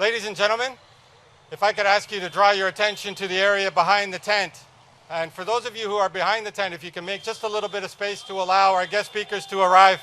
Ladies and gentlemen, if I could ask you to draw your attention to the area behind the tent. And for those of you who are behind the tent, if you can make just a little bit of space to allow our guest speakers to arrive.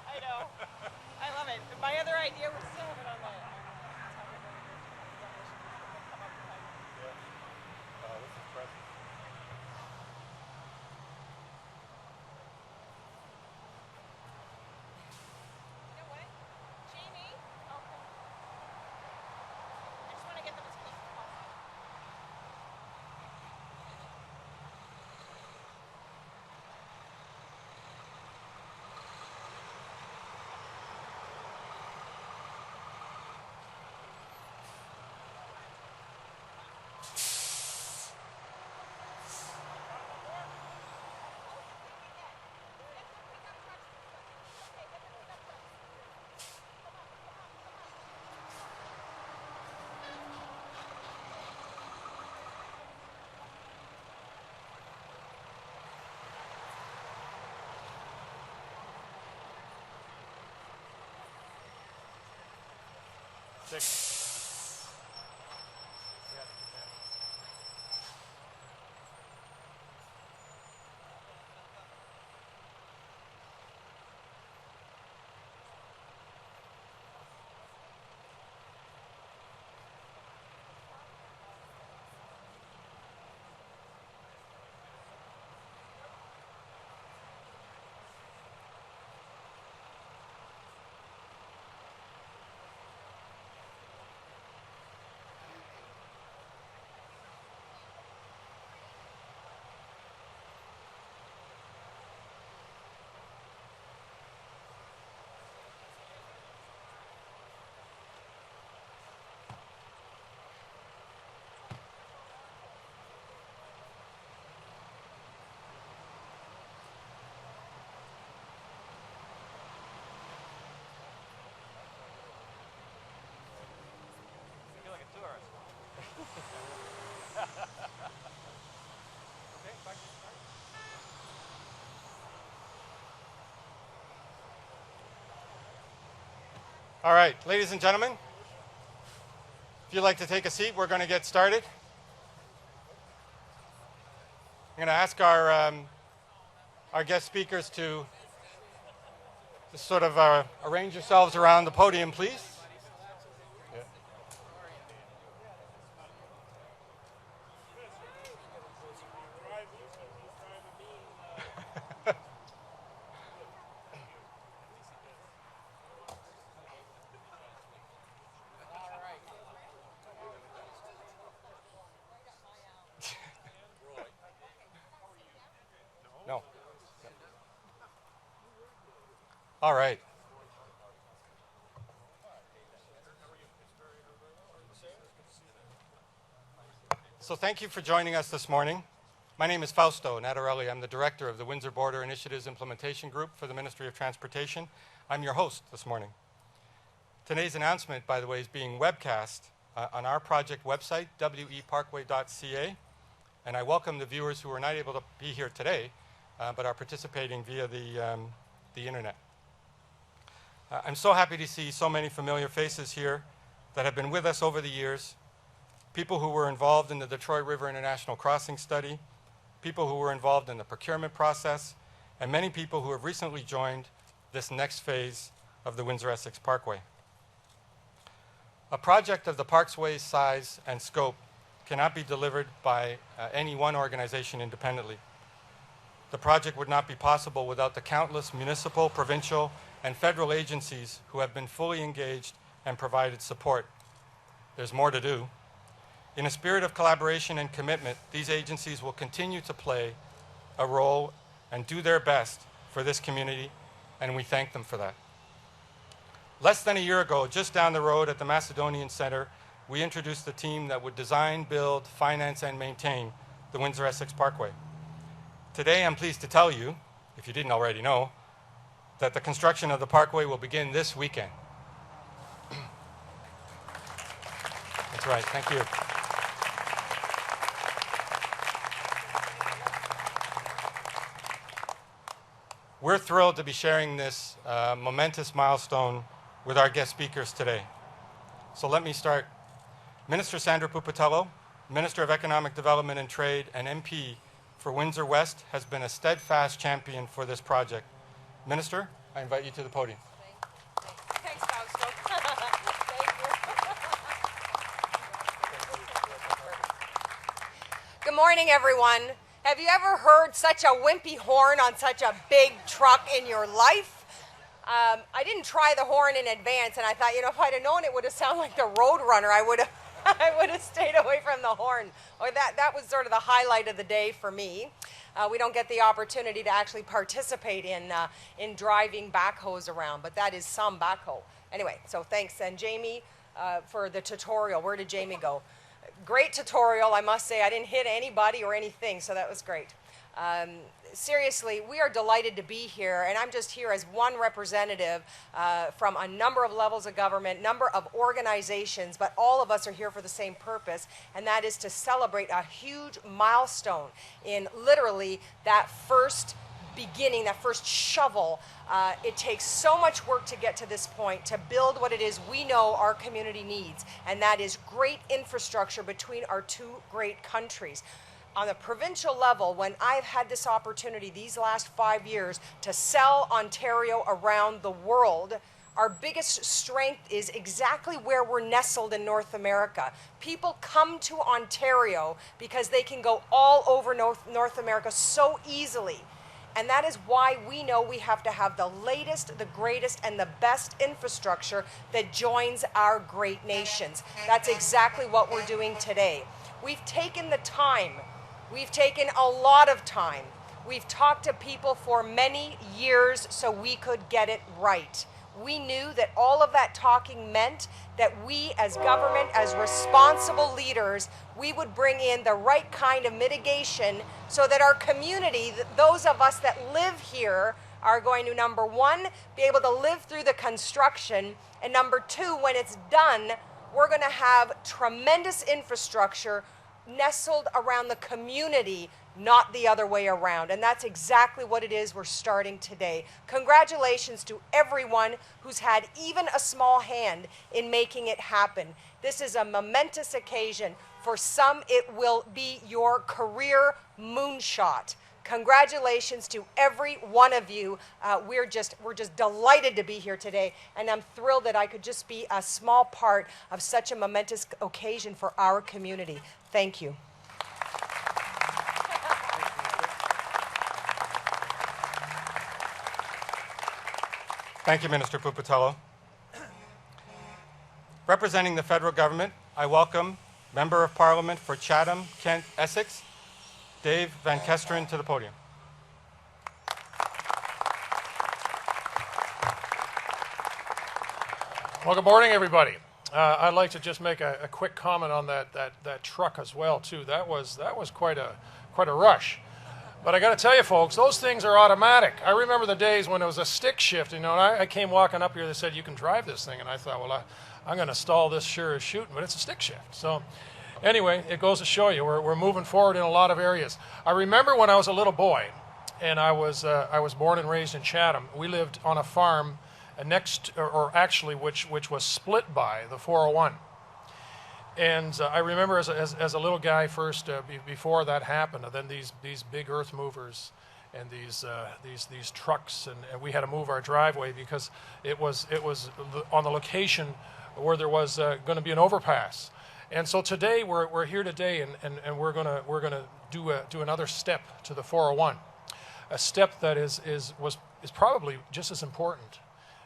I know. I love it. My other idea was to have it on the You know what? Jamie? Okay. I just want to get them as close as possible. Six. All right, ladies and gentlemen, if you'd like to take a seat, we're going to get started. I'm going to ask our guest speakers to just sort of arrange yourselves around the podium, please. Yeah. No. All right. So thank you for joining us this morning. My name is Fausto Natarelli. I'm the director of the Windsor Border Initiatives Implementation Group for the Ministry of Transportation. I'm your host this morning. Today's announcement, by the way, is being webcast on our project website, weparkway.ca, and I welcome the viewers who are not able to be here today, but are participating via the internet. I'm so happy to see so many familiar faces here that have been with us over the years, people who were involved in the Detroit River International Crossing Study, people who were involved in the procurement process, and many people who have recently joined this next phase of the Windsor-Essex Parkway. A project of the Parkway's size and scope cannot be delivered by any one organization independently. The project would not be possible without the countless municipal, provincial, and federal agencies who have been fully engaged and provided support. There's more to do. In a spirit of collaboration and commitment, these agencies will continue to play a role and do their best for this community, and we thank them for that. Less than a year ago, just down the road at the Macedonian Center, we introduced the team that would design, build, finance, and maintain the Windsor-Essex Parkway. Today, I'm pleased to tell you, if you didn't already know, that the construction of the parkway will begin this weekend. That's right, thank you. We're thrilled to be sharing this momentous milestone with our guest speakers today. So let me start. Minister Sandra Pupatello, Minister of Economic Development and Trade and MP for Windsor West, has been a steadfast champion for this project. Minister, I invite you to the podium. Thanks, Fausto. Thank you. Good morning, everyone. Have you ever heard such a wimpy horn on such a big truck in your life? I didn't try the horn in advance, and I thought, if I'd have known it would have sounded like the Roadrunner, I would have stayed away from the horn. Or that was sort of the highlight of the day for me. We don't get the opportunity to actually participate in driving backhoes around, but that is some backhoe. Anyway, so thanks. And Jamie for the tutorial. Where did Jamie go? Great tutorial, I must say. I didn't hit anybody or anything, so that was great. Seriously, we are delighted to be here, and I'm just here as one representative from a number of levels of government, number of organizations, but all of us are here for the same purpose, and that is to celebrate a huge milestone in literally that first beginning, that first shovel. It takes so much work to get to this point, to build what it is we know our community needs, and that is great infrastructure between our two great countries. On the provincial level, when I've had this opportunity these last 5 years to sell Ontario around the world, our biggest strength is exactly where we're nestled in North America. People come to Ontario because they can go all over North America so easily. And that is why we know we have to have the latest, the greatest, and the best infrastructure that joins our great nations. That's exactly what we're doing today. We've taken the time. We've taken a lot of time. We've talked to people for many years so we could get it right. We knew that all of that talking meant that we as government, as responsible leaders, we would bring in the right kind of mitigation so that our community, those of us that live here, are going to, number one, be able to live through the construction, and number two, when it's done, we're going to have tremendous infrastructure nestled around the community, not the other way around. And that's exactly what it is we're starting today. Congratulations to everyone who's had even a small hand in making it happen. This is a momentous occasion. For some, it will be your career moonshot. Congratulations to every one of you. We're just delighted to be here today, and I'm thrilled that I could just be a small part of such a momentous occasion for our community. Thank you. Thank you, Minister Pupatello. Representing the federal government, I welcome Member of Parliament for Chatham, Kent, Essex, Dave Van Kesteren, to the podium. Well, good morning, everybody. I'd like to just make a quick comment on that truck as well, too. That was quite a rush. But I got to tell you, folks, those things are automatic. I remember the days when it was a stick shift. And I came walking up here. They said you can drive this thing, and I thought, well, I'm going to stall this sure as shooting, but it's a stick shift. So anyway, it goes to show you we're moving forward in a lot of areas. I remember when I was a little boy, and I was born and raised in Chatham. We lived on a farm which was split by the 401. And I remember as a little guy first, before that happened, then these big earth movers and these trucks, and we had to move our driveway because it was on the location where there was going to be an overpass. And so today we're here today, and we're gonna do another step to the 401, a step that is probably just as important.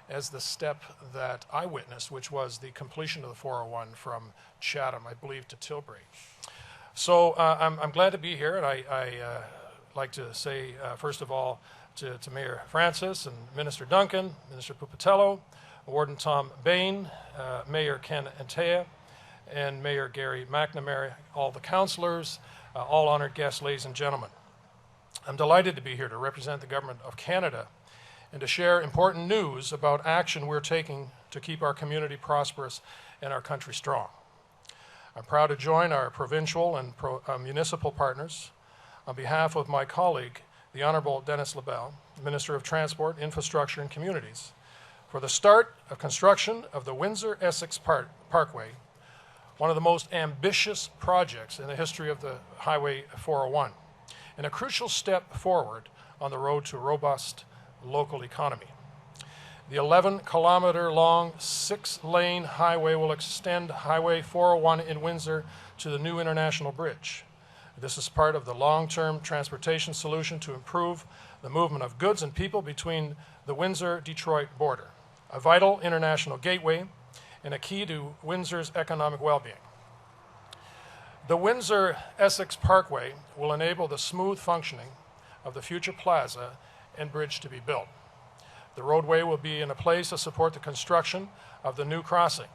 as the step that I witnessed, which was the completion of the 401 from Chatham, I believe, to Tilbury. So I'm glad to be here, and I like to say, first of all, to Mayor Francis and Minister Duncan, Minister Pupatello, Warden Tom Bain, Mayor Ken Antaya, and Mayor Gary McNamara, all the councillors, all honored guests, ladies and gentlemen. I'm delighted to be here to represent the Government of Canada and to share important news about action we're taking to keep our community prosperous and our country strong. I'm proud to join our provincial and municipal partners on behalf of my colleague, the Honourable Dennis LaBelle, Minister of Transport, Infrastructure and Communities, for the start of construction of the Windsor-Essex Parkway, one of the most ambitious projects in the history of the Highway 401, and a crucial step forward on the road to a robust local economy. The 11-kilometer-long, 6-lane highway will extend Highway 401 in Windsor to the new International Bridge. This is part of the long-term transportation solution to improve the movement of goods and people between the Windsor-Detroit border, a vital international gateway and a key to Windsor's economic well-being. The Windsor-Essex Parkway will enable the smooth functioning of the future plaza and bridge to be built. The roadway will be in a place to support the construction of the new crossing.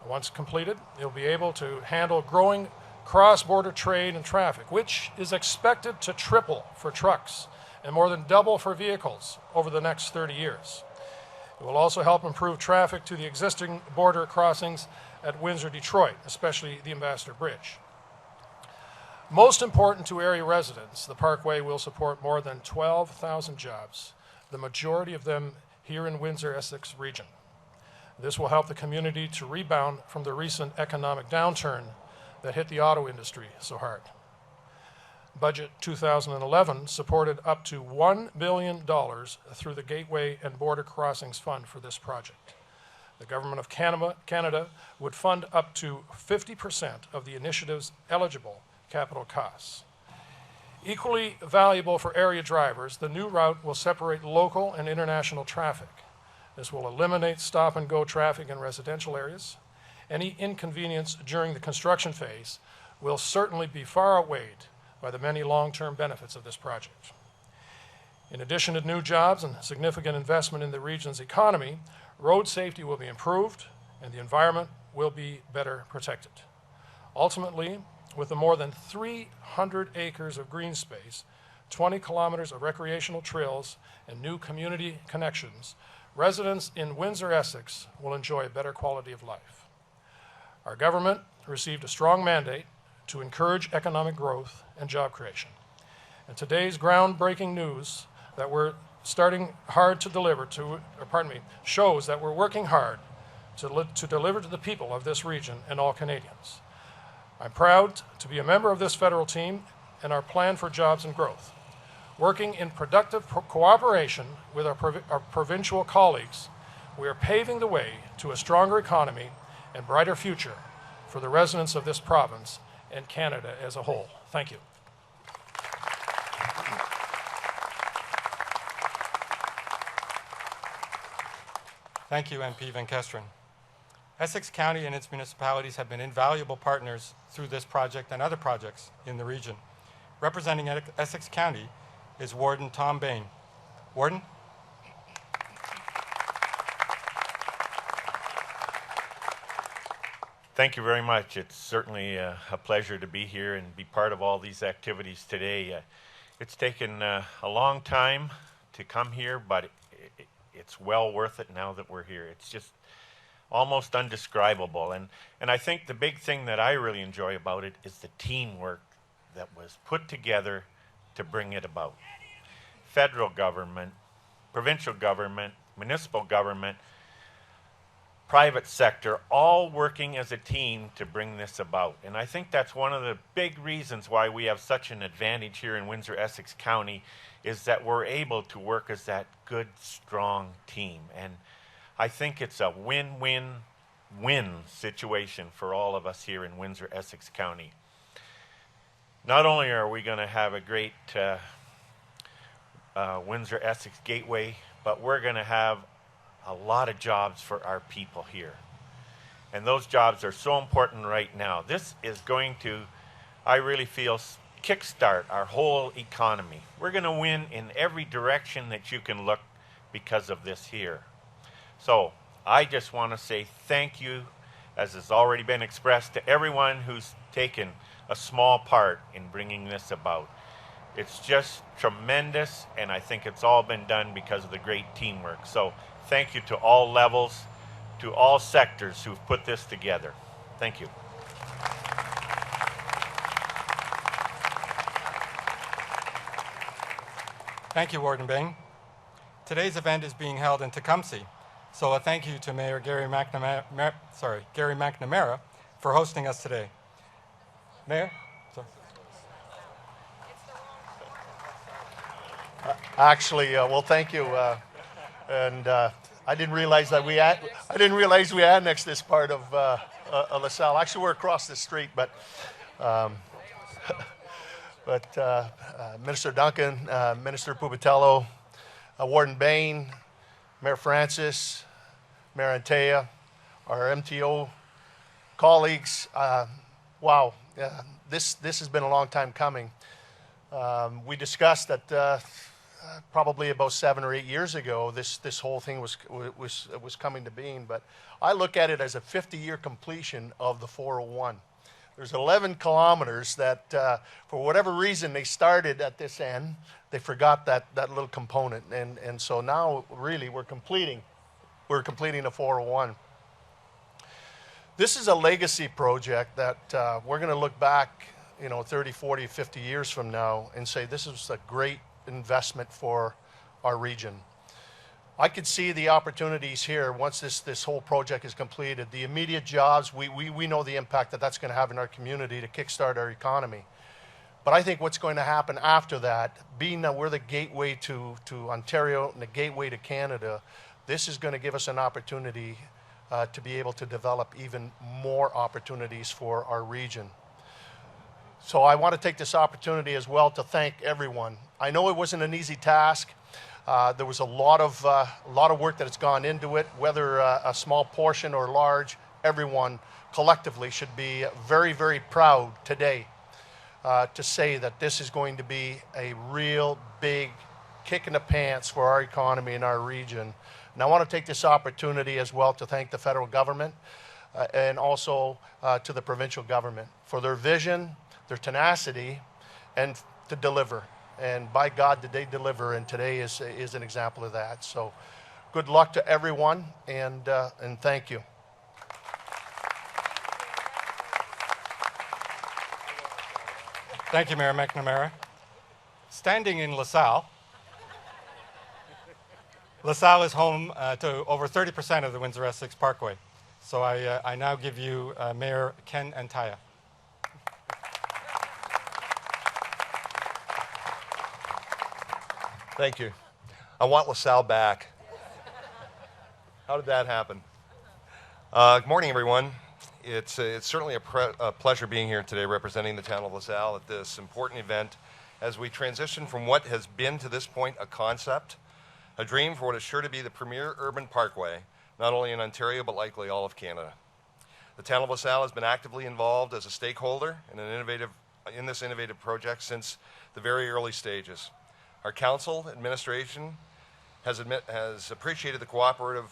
Once completed, it will be able to handle growing cross-border trade and traffic, which is expected to triple for trucks and more than double for vehicles over the next 30 years. It will also help improve traffic to the existing border crossings at Windsor-Detroit, especially the Ambassador Bridge. Most important to area residents, the Parkway will support more than 12,000 jobs, the majority of them here in Windsor-Essex region. This will help the community to rebound from the recent economic downturn that hit the auto industry so hard. Budget 2011 supported up to $1 billion through the Gateway and Border Crossings Fund for this project. The Government of Canada would fund up to 50% of the initiative's eligible capital costs. Equally valuable for area drivers, the new route will separate local and international traffic. This will eliminate stop-and-go traffic in residential areas. Any inconvenience during the construction phase will certainly be far outweighed by the many long-term benefits of this project. In addition to new jobs and significant investment in the region's economy, road safety will be improved and the environment will be better protected. Ultimately, with the more than 300 acres of green space, 20 kilometers of recreational trails, and new community connections, residents in Windsor-Essex will enjoy a better quality of life. Our government received a strong mandate to encourage economic growth and job creation. And today's groundbreaking news that we're starting hard to deliver to, shows that we're working hard to deliver to the people of this region and all Canadians. I'm proud to be a member of this federal team and our plan for jobs and growth. Working in productive cooperation with our provincial colleagues, we are paving the way to a stronger economy and brighter future for the residents of this province and Canada as a whole. Thank you. Thank you, MP Venkestran. Essex County and its municipalities have been invaluable partners through this project and other projects in the region. Representing Essex County is Warden Tom Bain. Warden? Thank you very much. It's certainly a pleasure to be here and be part of all these activities today. It's taken a long time to come here, but it's well worth it now that we're here. It's just almost undescribable. And I think the big thing that I really enjoy about it is the teamwork that was put together to bring it about. Federal government, provincial government, municipal government, private sector, all working as a team to bring this about. And I think that's one of the big reasons why we have such an advantage here in Windsor-Essex County, is that we're able to work as that good, strong team. And I think it's a win-win-win situation for all of us here in Windsor-Essex County. Not only are we going to have a great Windsor-Essex Gateway, but we're going to have a lot of jobs for our people here. And those jobs are so important right now. This is going to, I really feel, kickstart our whole economy. We're going to win in every direction that you can look because of this here. So I just want to say thank you, as has already been expressed, to everyone who's taken a small part in bringing this about. It's just tremendous, and I think it's all been done because of the great teamwork. So thank you to all levels, to all sectors who've put this together. Thank you. Thank you, Warden Bain. Today's event is being held in Tecumseh, so a thank you to Mayor Gary McNamara for hosting us today. Mayor? Sorry. Actually, well, thank you. I didn't realize that we annexed this part of LaSalle. Actually, we're across the street, but Minister Duncan, Minister Pupatello, Warden Bain, Mayor Francis, Mayor Antaya, our MTO colleagues. Wow, this has been a long time coming. We discussed that probably about 7 or 8 years ago, this whole thing was coming to being. But I look at it as a 50-year completion of the 401. There's 11 kilometers that, for whatever reason, they started at this end. They forgot that little component, and so now really we're completing the 401. This is a legacy project that we're going to look back, 30, 40, 50 years from now and say this is a great investment for our region. I could see the opportunities here once this whole project is completed. The immediate jobs, we know the impact that's going to have in our community to kickstart our economy. But I think what's going to happen after that, being that we're the gateway to Ontario and the gateway to Canada, this is going to give us an opportunity to be able to develop even more opportunities for our region. So I want to take this opportunity as well to thank everyone. I know it wasn't an easy task. There was a lot of work that has gone into it, whether a small portion or large. Everyone collectively should be very, very proud today to say that this is going to be a real big kick in the pants for our economy and our region. And I want to take this opportunity as well to thank the federal government and also to the provincial government for their vision, their tenacity, and to deliver. And by God, did they deliver, and today is an example of that. So good luck to everyone, and thank you. Thank you, Mayor McNamara. Standing in LaSalle, LaSalle is home to over 30% of the Windsor-Essex Parkway. So I now give you Mayor Ken Antaya. Thank you. I want LaSalle back. How did that happen? Good morning, everyone. It's certainly a pleasure being here today representing the town of LaSalle at this important event as we transition from what has been to this point a concept, a dream for what is sure to be the premier urban parkway, not only in Ontario but likely all of Canada. The town of LaSalle has been actively involved as a stakeholder in this innovative project since the very early stages. Our council administration has appreciated the cooperative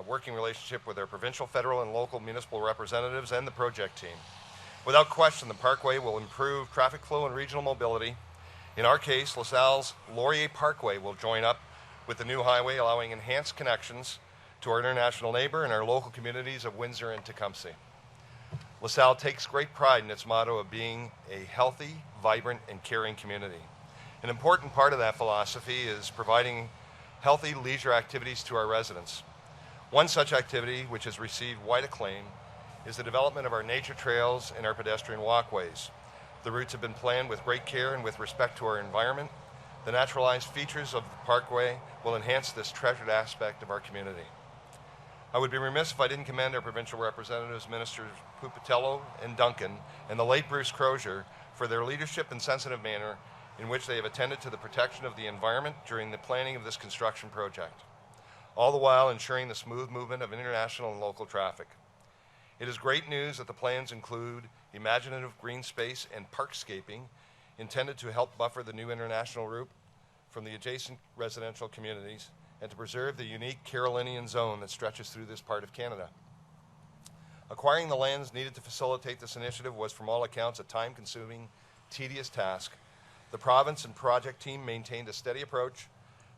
working relationship with our provincial, federal, and local municipal representatives and the project team. Without question, the parkway will improve traffic flow and regional mobility. In our case, LaSalle's Laurier Parkway will join up with the new highway, allowing enhanced connections to our international neighbor and our local communities of Windsor and Tecumseh. LaSalle takes great pride in its motto of being a healthy, vibrant, and caring community. An important part of that philosophy is providing healthy leisure activities to our residents. One such activity, which has received wide acclaim, is the development of our nature trails and our pedestrian walkways. The routes have been planned with great care and with respect to our environment. The naturalized features of the parkway will enhance this treasured aspect of our community. I would be remiss if I didn't commend our provincial representatives, Ministers Pupatello and Duncan, and the late Bruce Crozier for their leadership and sensitive manner in which they have attended to the protection of the environment during the planning of this construction project. all the while ensuring the smooth movement of international and local traffic. It is great news that the plans include imaginative green space and parkscaping intended to help buffer the new international route from the adjacent residential communities and to preserve the unique Carolinian zone that stretches through this part of Canada. Acquiring the lands needed to facilitate this initiative was, from all accounts, a time-consuming, tedious task. The province and project team maintained a steady approach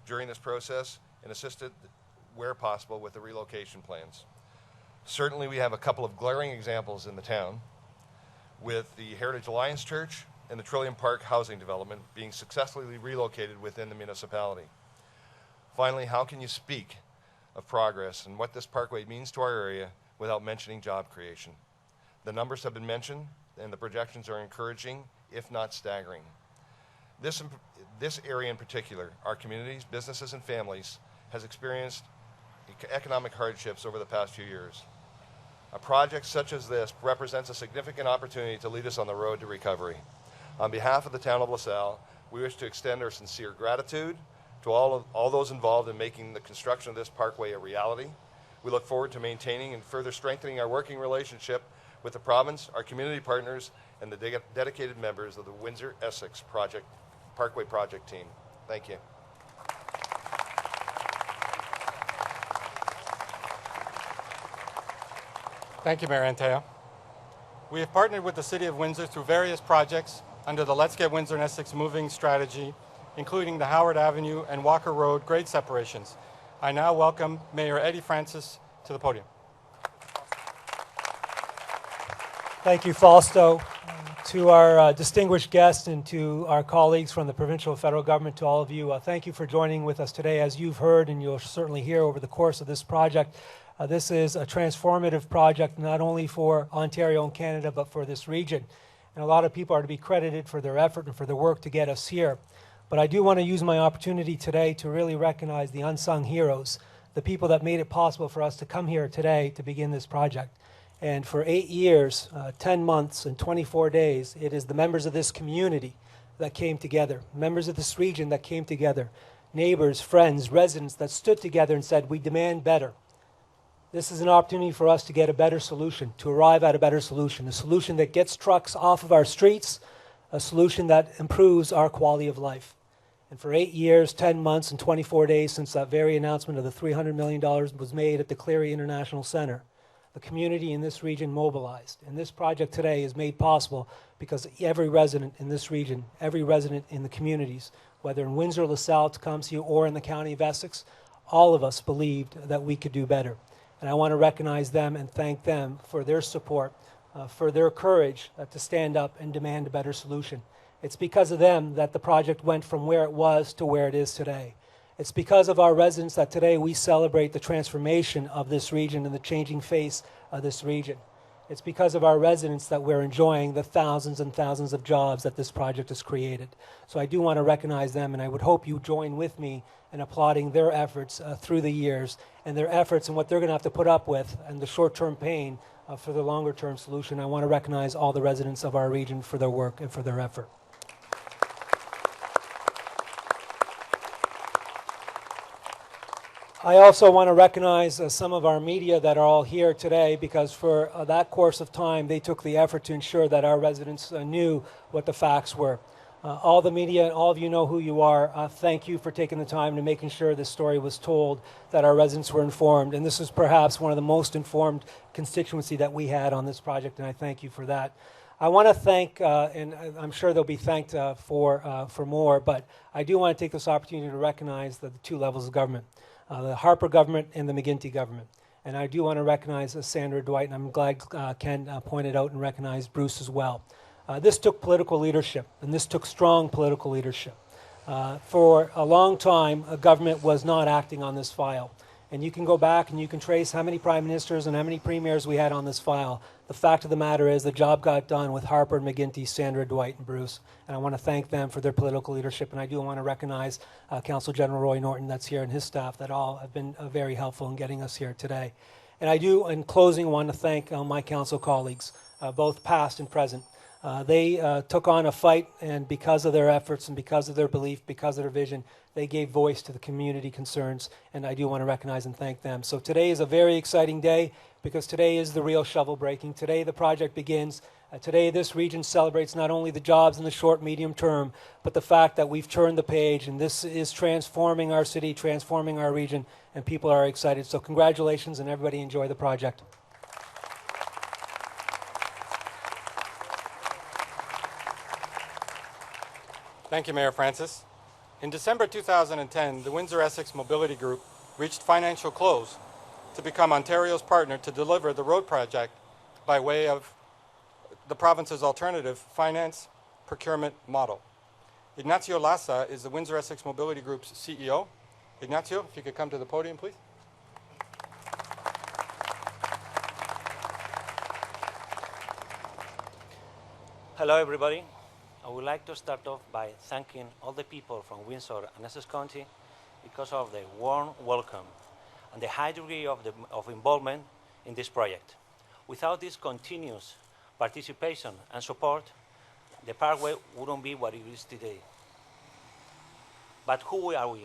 during this process and assisted where possible with the relocation plans. Certainly we have a couple of glaring examples in the town, with the Heritage Alliance Church and the Trillium Park housing development being successfully relocated within the municipality. Finally, how can you speak of progress and what this parkway means to our area without mentioning job creation? The numbers have been mentioned, and the projections are encouraging, if not staggering. This area in particular, our communities, businesses, and families, has experienced economic hardships over the past few years. A project such as this represents a significant opportunity to lead us on the road to recovery. On behalf of the town of LaSalle, we wish to extend our sincere gratitude to all those involved in making the construction of this parkway a reality. We look forward to maintaining and further strengthening our working relationship with the province, our community partners, and the dedicated members of the Windsor-Essex Parkway project team. Thank you. Thank you, Mayor Antaya. We have partnered with the City of Windsor through various projects under the Let's Get Windsor and Essex Moving strategy, including the Howard Avenue and Walker Road grade separations. I now welcome Mayor Eddie Francis to the podium. Thank you, Fausto. To our distinguished guests and to our colleagues from the provincial and federal government, to all of you, thank you for joining with us today. As you've heard, and you'll certainly hear over the course of this project, this is a transformative project not only for Ontario and Canada, but for this region. And a lot of people are to be credited for their effort and for their work to get us here. But I do want to use my opportunity today to really recognize the unsung heroes, the people that made it possible for us to come here today to begin this project. And for 8 years, 10 months, and 24 days, it is the members of this community that came together, members of this region that came together, neighbors, friends, residents that stood together and said, we demand better. This is an opportunity for us to get a better solution, to arrive at a better solution, a solution that gets trucks off of our streets, a solution that improves our quality of life. And for 8 years, 10 months, and 24 days since that very announcement of the $300 million was made at the Cleary International Center, the community in this region mobilized. And this project today is made possible because every resident in this region, every resident in the communities, whether in Windsor, LaSalle, Tecumseh, or in the County of Essex, all of us believed that we could do better. And I want to recognize them and thank them for their support, for their courage to stand up and demand a better solution. It's because of them that the project went from where it was to where it is today. It's because of our residents that today we celebrate the transformation of this region and the changing face of this region. It's because of our residents that we're enjoying the thousands and thousands of jobs that this project has created. So I do want to recognize them, and I would hope you join with me in applauding their efforts through the years, and their efforts and what they're going to have to put up with, and the short-term pain for the longer-term solution. I want to recognize all the residents of our region for their work and for their effort. I also want to recognize some of our media that are all here today, because for that course of time they took the effort to ensure that our residents knew what the facts were. All the media, and all of you know who you are, thank you for taking the time to making sure this story was told, that our residents were informed, and this is perhaps one of the most informed constituency that we had on this project, and I thank you for that. I want to thank, and I'm sure they'll be thanked for more, but I do want to take this opportunity to recognize the two levels of government. The Harper government and the McGuinty government. And I do want to recognize Sandra Dwight, and I'm glad Ken pointed out and recognized Bruce as well. This took political leadership, and this took strong political leadership. For a long time, a government was not acting on this file. And you can go back and you can trace how many prime ministers and how many premiers we had on this file. The fact of the matter is the job got done with Harper, McGuinty, Sandra Dwight, and Bruce. And I want to thank them for their political leadership. And I do want to recognize Council General Roy Norton that's here and his staff that all have been very helpful in getting us here today. And I do, in closing, want to thank my council colleagues, both past and present. They took on a fight, and because of their efforts and because of their belief, because of their vision, they gave voice to the community concerns, and I do want to recognize and thank them. So today is a very exciting day because today is the real shovel breaking. Today the project begins. Today this region celebrates not only the jobs in the short, medium term, but the fact that we've turned the page, and this is transforming our city, transforming our region, and people are excited. So congratulations, and everybody enjoy the project. Thank you, Mayor Francis. In December 2010, the Windsor-Essex Mobility Group reached financial close to become Ontario's partner to deliver the road project by way of the province's alternative finance procurement model. Ignacio Lassa is the Windsor-Essex Mobility Group's CEO. Ignacio, if you could come to the podium, please. Hello, everybody. I would like to start off by thanking all the people from Windsor and Essex County because of the warm welcome and the high degree of involvement in this project. Without this continuous participation and support, the Parkway wouldn't be what it is today. But who are we?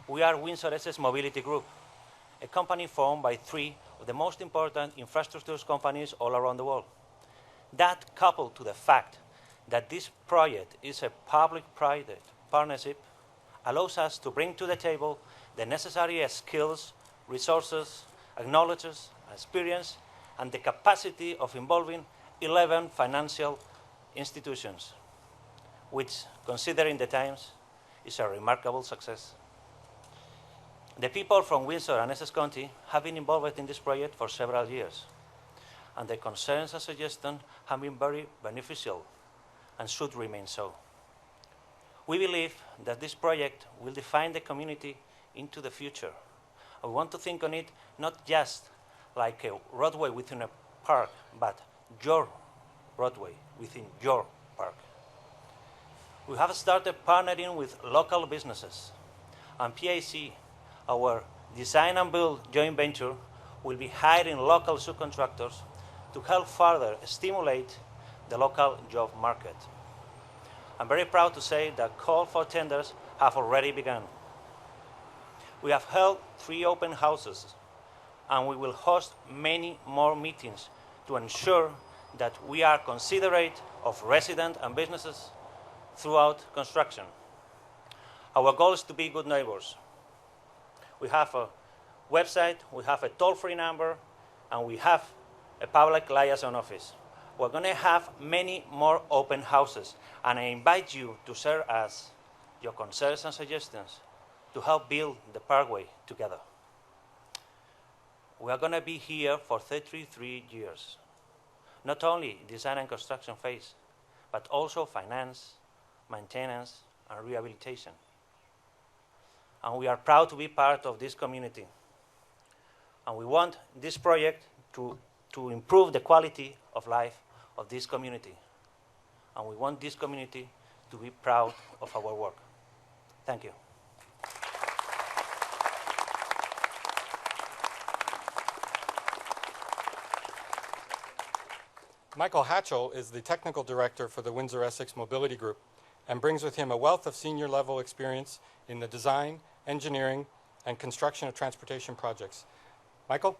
We are Windsor-Essex Mobility Group, a company formed by 3 of the most important infrastructure companies all around the world. That, coupled to the fact that this project is a public-private partnership, allows us to bring to the table the necessary skills, resources, knowledge, experience, and the capacity of involving 11 financial institutions, which, considering the times, is a remarkable success. The people from Windsor and Essex County have been involved in this project for several years, and the concerns and suggestions have been very beneficial and should remain so. We believe that this project will define the community into the future. We want to think on it not just like a roadway within a park, but your roadway within your park. We have started partnering with local businesses, and PAC, our design and build joint venture, will be hiring local subcontractors to help further stimulate the local job market. I'm very proud to say that call for tenders have already begun. We have held 3 open houses, and we will host many more meetings to ensure that we are considerate of residents and businesses throughout construction. Our goal is to be good neighbors. We have a website, we have a toll-free number, and we have a public liaison office. We're going to have many more open houses, and I invite you to share us your concerns and suggestions to help build the Parkway together. We are going to be here for 33 years, not only design and construction phase, but also finance, maintenance, and rehabilitation. And we are proud to be part of this community. And we want this project to improve the quality of life of this community. And we want this community to be proud of our work. Thank you. Michael Hatchell is the Technical Director for the Windsor-Essex Mobility Group and brings with him a wealth of senior-level experience in the design, engineering, and construction of transportation projects. Michael?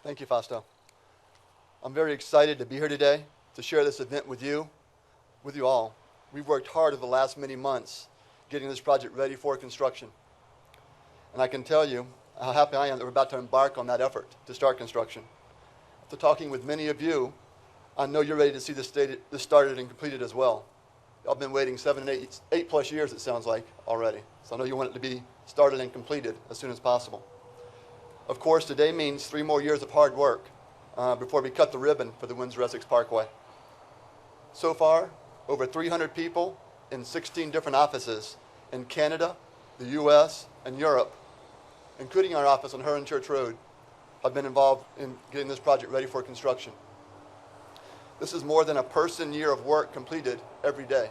Thank you, Fausto. I'm very excited to be here today to share this event with you all. We've worked hard over the last many months getting this project ready for construction. And I can tell you how happy I am that we're about to embark on that effort to start construction. After talking with many of you, I know you're ready to see this started and completed as well. Y'all been waiting 7 and 8 plus years, it sounds like, already. So I know you want it to be started and completed as soon as possible. Of course, today means 3 more years of hard work before we cut the ribbon for the Windsor-Essex Parkway. So far, over 300 people in 16 different offices in Canada, the U.S., and Europe, including our office on Huron Church Road, have been involved in getting this project ready for construction. This is more than a person-year of work completed every day,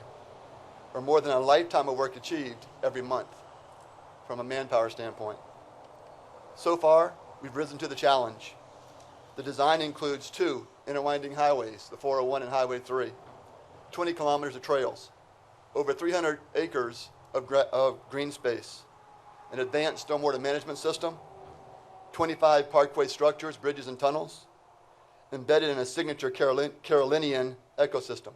or more than a lifetime of work achieved every month from a manpower standpoint. So far, we've risen to the challenge. The design includes 2 interwinding highways, the 401 and Highway 3, 20 kilometers of trails, over 300 acres of green space, an advanced stormwater management system, 25 parkway structures, bridges, and tunnels, embedded in a signature Carolinian ecosystem.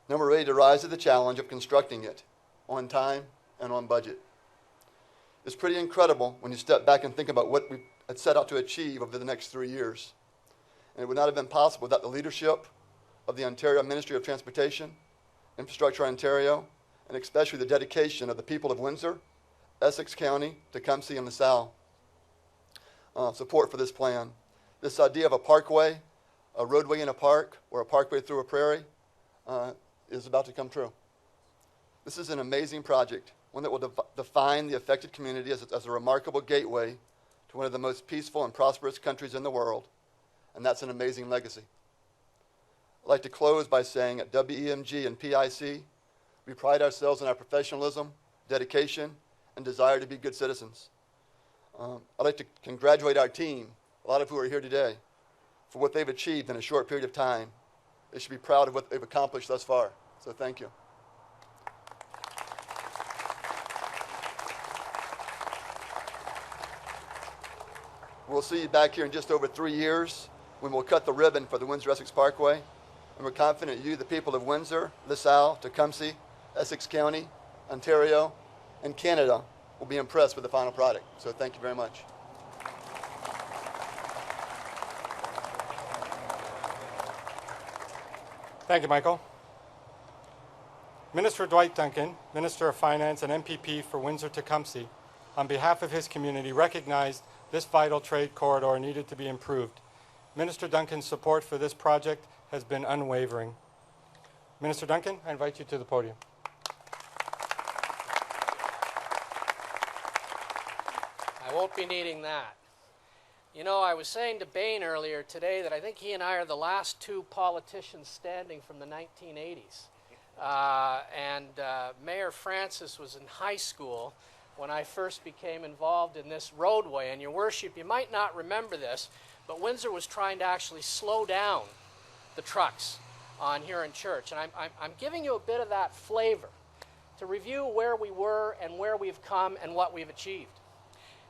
Now we're ready to rise to the challenge of constructing it on time and on budget. It's pretty incredible when you step back and think about what we had set out to achieve over the next 3 years. And it would not have been possible without the leadership of the Ontario Ministry of Transportation, Infrastructure Ontario, and especially the dedication of the people of Windsor, Essex County, Tecumseh, and LaSalle. Support for this plan. This idea of a parkway, a roadway in a park, or a parkway through a prairie is about to come true. This is an amazing project, one that will define the affected community as a remarkable gateway to one of the most peaceful and prosperous countries in the world, and that's an amazing legacy. I'd like to close by saying at WEMG and PIC, we pride ourselves on our professionalism, dedication, and desire to be good citizens. I'd like to congratulate our team, a lot of who are here today, for what they've achieved in a short period of time. They should be proud of what they've accomplished thus far. So thank you. We'll see you back here in just over 3 years when we'll cut the ribbon for the Windsor-Essex Parkway. And we're confident you, the people of Windsor, LaSalle, Tecumseh, Essex County, Ontario, and Canada, will be impressed with the final product. So thank you very much. Thank you, Michael. Minister Dwight Duncan, Minister of Finance and MPP for Windsor-Tecumseh, on behalf of his community, recognized this vital trade corridor needed to be improved. Minister Duncan's support for this project has been unwavering. Minister Duncan, I invite you to the podium. I won't be needing that. You know, I was saying to Bain earlier today that I think he and I are the last 2 politicians standing from the 1980s. Mayor Francis was in high school when I first became involved in this roadway. And Your Worship, you might not remember this, but Windsor was trying to actually slow down the trucks on Huron Church. And I'm giving you a bit of that flavor to review where we were and where we've come and what we've achieved.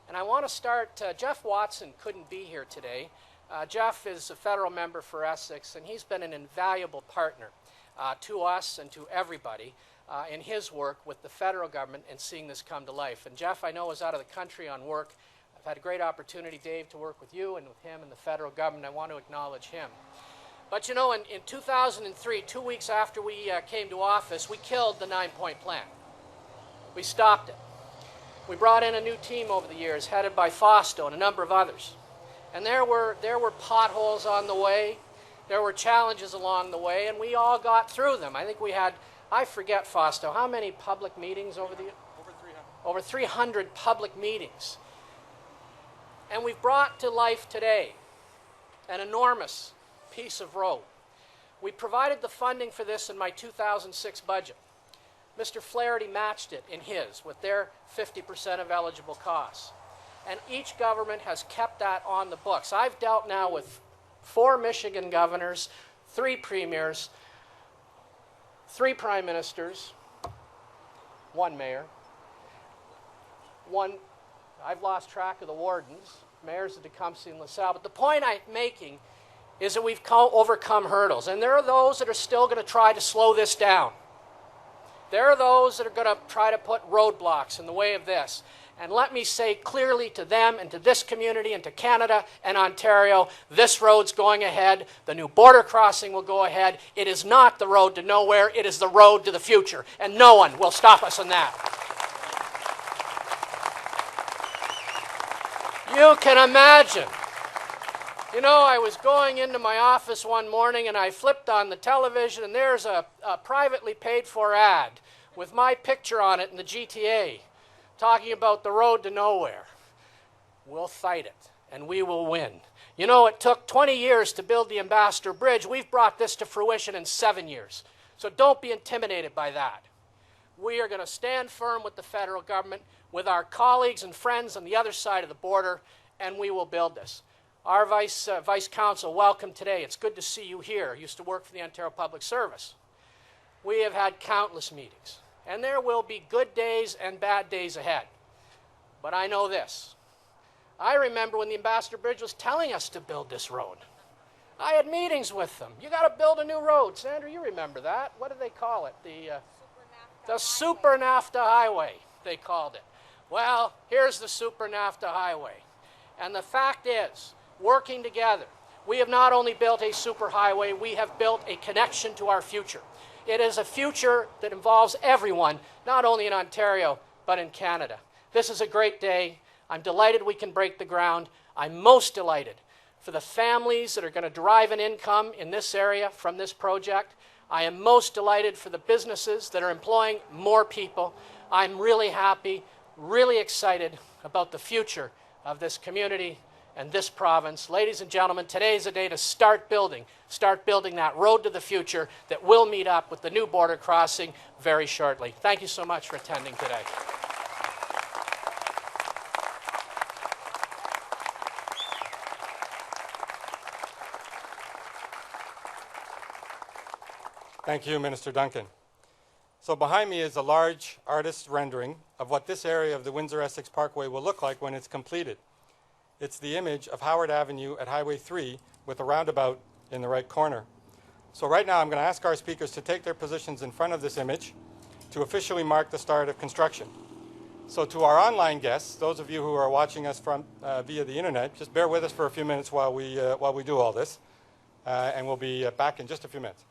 And I want to start, Jeff Watson couldn't be here today. Jeff is a federal member for Essex, and he's been an invaluable partner to us and to everybody in his work with the federal government and seeing this come to life. And Jeff, I know, is out of the country on work. I've had a great opportunity, Dave, to work with you and with him and the federal government. I want to acknowledge him. But you know, in 2003, 2 weeks after we came to office, we killed the 9-point plan. We stopped it. We brought in a new team over the years, headed by Fausto and a number of others. And there were potholes on the way. There were challenges along the way, and we all got through them. I think we had, I forget, Fausto, how many public meetings over the years? Over 300 public meetings. And we've brought to life today an enormous piece of road. We provided the funding for this in my 2006 budget. Mr. Flaherty matched it in his with their 50% of eligible costs. And each government has kept that on the books. I've dealt now with 4 Michigan governors, 3 premiers, 3 prime ministers, 1 mayor, I've lost track of the wardens, mayors of Tecumseh and LaSalle. But the point I'm making is that we've overcome hurdles. And there are those that are still going to try to slow this down. There are those that are going to try to put roadblocks in the way of this. And let me say clearly to them and to this community and to Canada and Ontario, this road's going ahead. The new border crossing will go ahead. It is not the road to nowhere. It is the road to the future. And no one will stop us on that. You can imagine. You know, I was going into my office one morning and I flipped on the television and there's a privately paid for ad with my picture on it in the GTA talking about the road to nowhere. We'll fight it and we will win. You know, it took 20 years to build the Ambassador Bridge. We've brought this to fruition in 7 years. So don't be intimidated by that. We are going to stand firm with the federal government, with our colleagues and friends on the other side of the border, and we will build this. Our Vice Council, welcome today. It's good to see you here. Used to work for the Ontario Public Service. We have had countless meetings, and there will be good days and bad days ahead. But I know this. I remember when the Ambassador Bridge was telling us to build this road. I had meetings with them. You got to build a new road. Sandra, you remember that. What did they call it? The Super NAFTA Highway, they called it. Well, here's the Super NAFTA Highway. And the fact is, working together, we have not only built a superhighway, we have built a connection to our future. It is a future that involves everyone, not only in Ontario, but in Canada. This is a great day. I'm delighted we can break the ground. I'm most delighted for the families that are going to derive an income in this area from this project. I am most delighted for the businesses that are employing more people. I'm really happy, really excited about the future of this community and this province. Ladies and gentlemen, today is a day to start building that road to the future that will meet up with the new border crossing very shortly. Thank you so much for attending today. Thank you, Minister Duncan. So behind me is a large artist's rendering of what this area of the Windsor-Essex Parkway will look like when it's completed. It's the image of Howard Avenue at Highway 3 with a roundabout in the right corner. So right now I'm going to ask our speakers to take their positions in front of this image to officially mark the start of construction. So to our online guests, those of you who are watching us from via the internet, just bear with us for a few minutes while we do all this, and we'll be back in just a few minutes.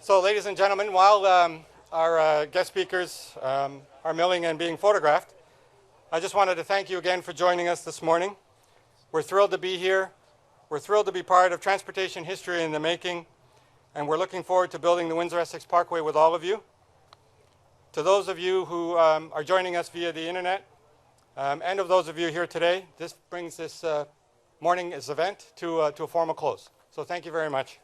So, ladies and gentlemen, while our guest speakers are milling and being photographed, I just wanted to thank you again for joining us this morning. We're thrilled to be here. We're thrilled to be part of transportation history in the making, and we're looking forward to building the Windsor-Essex Parkway with all of you. To those of you who are joining us via the internet, and of those of you here today, this brings this morning's event to a formal close. So thank you very much.